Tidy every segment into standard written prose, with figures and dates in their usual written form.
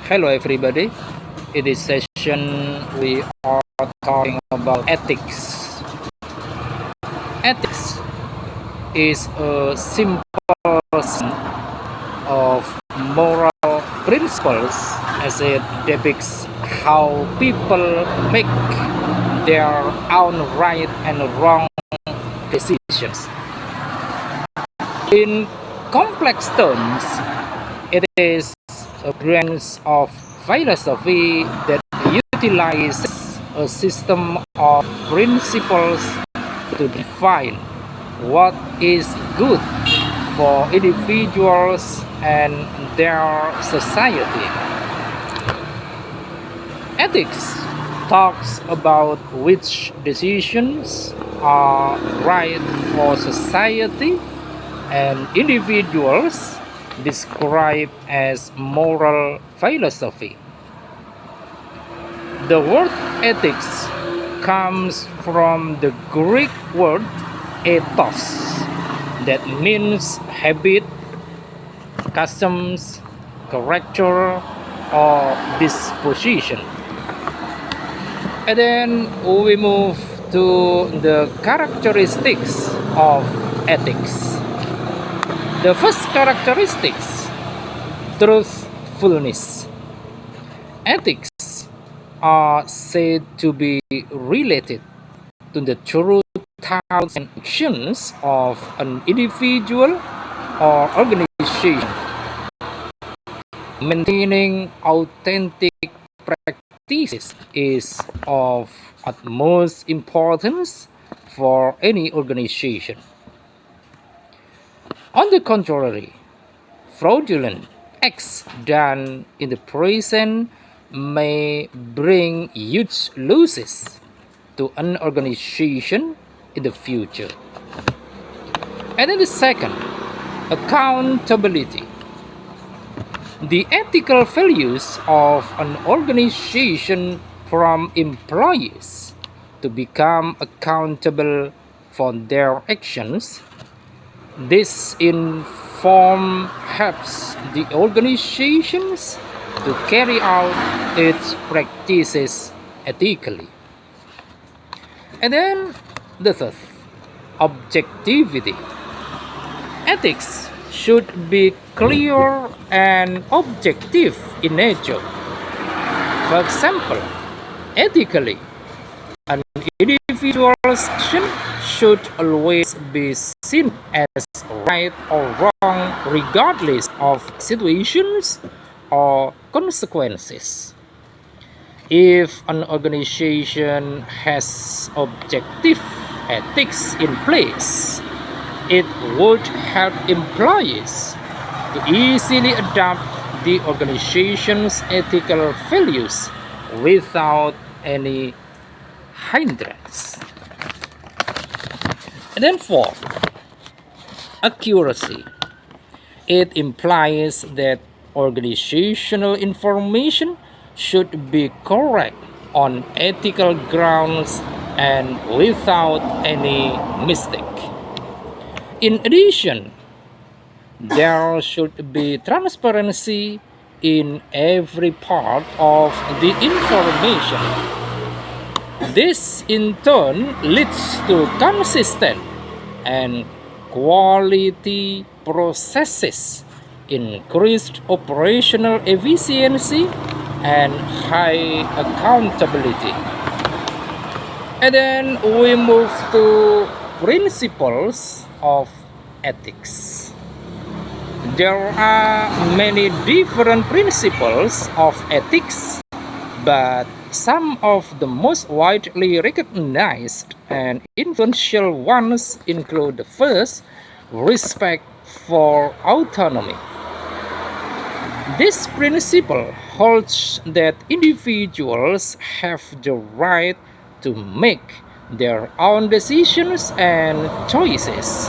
Hello everybody. In this session we are talking about ethics. Ethics is a simple system of moral principles as it depicts how people make their own right and wrong decisions. In complex terms, it is a branch of philosophy that utilizes a system of principles to define what is good for individuals and their society. Ethics talks about which decisions are right for society and individuals, described as moral philosophy. The word ethics comes from the Greek word ethos, that means habit, customs, character, or disposition. And then we move to the characteristics of ethics. The first characteristics, truthfulness. Ethics are said to be related to the true thoughts and actions of an individual or organization. Maintaining authentic practices is of utmost importance for any organization. On the contrary, fraudulent acts done in the present may bring huge losses to an organization in the future. And then the second, accountability. The ethical values of an organization prompt employees to become accountable for their actions. This inform helps the organizations to carry out its practices ethically. And then the third, objectivity. Ethics should be clear and objective in nature. For example, ethically, an individual's action should always be seen as right or wrong regardless of situations or consequences. If an organization has objective ethics in place, it would help employees to easily adopt the organization's ethical values without any hindrance. And then fourth, accuracy. It implies that organizational information should be correct on ethical grounds and without any mistake. In addition, there should be transparency in every part of the information. This in turn leads to consistent and quality processes, increased operational efficiency, and high accountability. And then we move to principles of ethics. There are many different principles of ethics, but some of the most widely recognized and influential ones include the first, respect for autonomy. This principle holds that individuals have the right to make their own decisions and choices,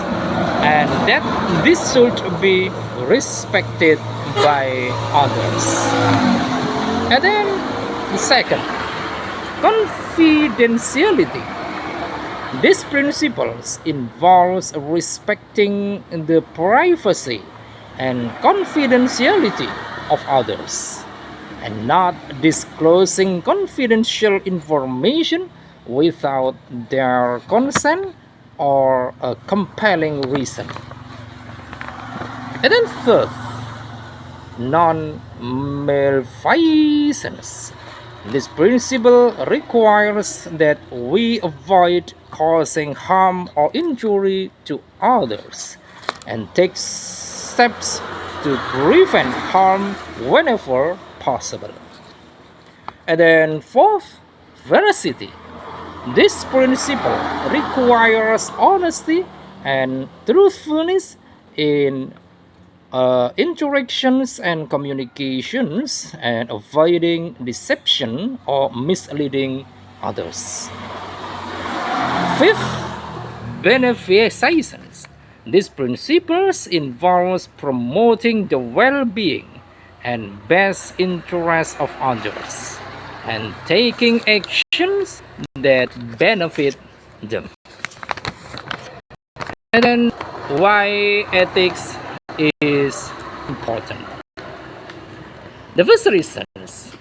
and that this should be respected by others. And then the second, confidentiality. These principles involves respecting the privacy and confidentiality of others. and not disclosing confidential information without their consent or a compelling reason. And then third, non-malfeasance. This principle requires that we avoid causing harm or injury to others and take steps to prevent harm whenever possible. And then fourth, veracity. This principle requires honesty and truthfulness in interactions and communications and avoiding deception or misleading others. Fifth, beneficence. These principles involves promoting the well-being and best interests of others and taking actions that benefit them. And then why ethics is important. The first reason is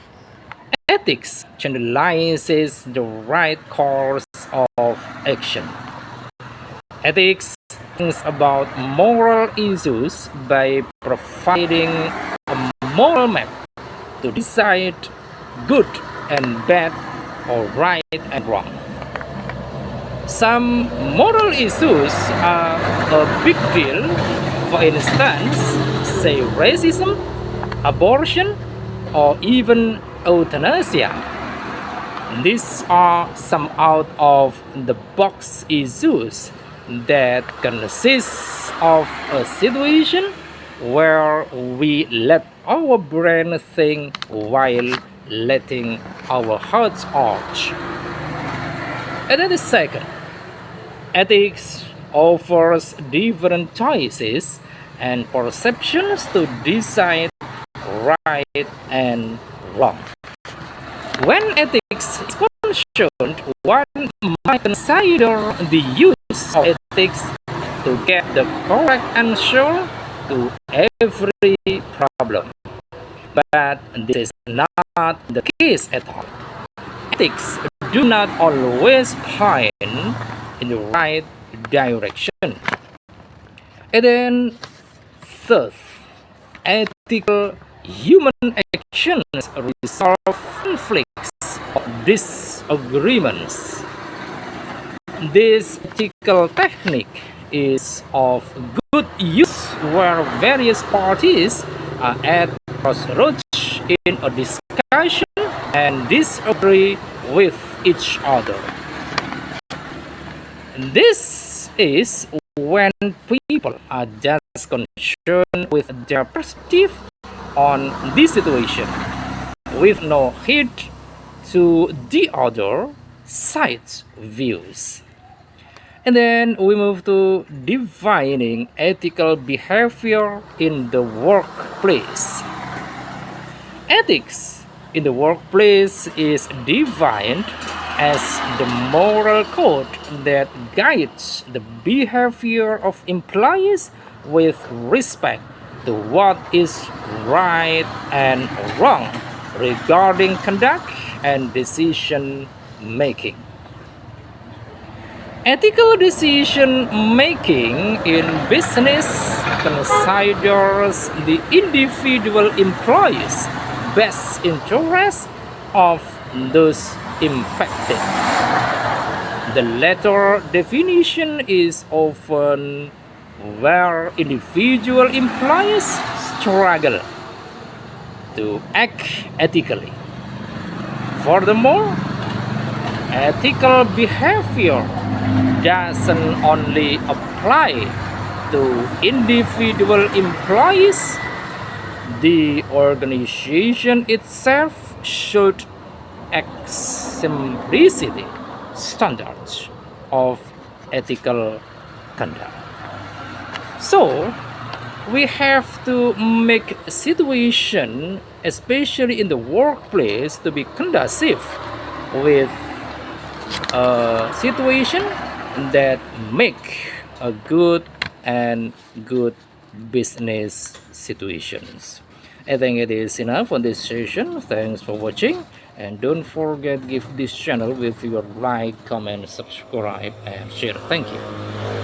ethics generalizes the right course of action. Ethics thinks about moral issues by providing a moral map to decide good and bad or right and wrong. Some moral issues are a big deal, for instance, say racism, abortion, or even euthanasia. These are some out of the box issues that consist of a situation where we let our brain think while letting our hearts arch. And then the second, ethics offers different choices and perceptions to decide right and wrong. When ethics is concerned, one might consider the use of ethics to get the correct answer to every problem. But this is not the case at all. Ethics do not always point in the right direction. And then third, ethical human actions resolve conflicts or disagreements. This ethical technique is of good use where various parties are at crossroads in a discussion and disagree with each other. This is when people are just concerned with their perspective on this situation, with no heed to the other side's views. And then we move to defining ethical behavior in the workplace. Ethics in the workplace is defined as the moral code that guides the behavior of employees with respect to what is right and wrong regarding conduct and decision making. Ethical decision making in business considers the individual employees' best interests of those impacted. The latter definition is often where individual employees struggle to act ethically. Furthermore, ethical behavior doesn't only apply to individual employees. The organization itself should exemplify standards of ethical conduct. So, we have to make a situation, especially in the workplace, to be conducive with a situation that make a good business situations. I think it is enough on this session. Thanks for watching, and don't forget give this channel with your like, comment, subscribe, and share. Thank you.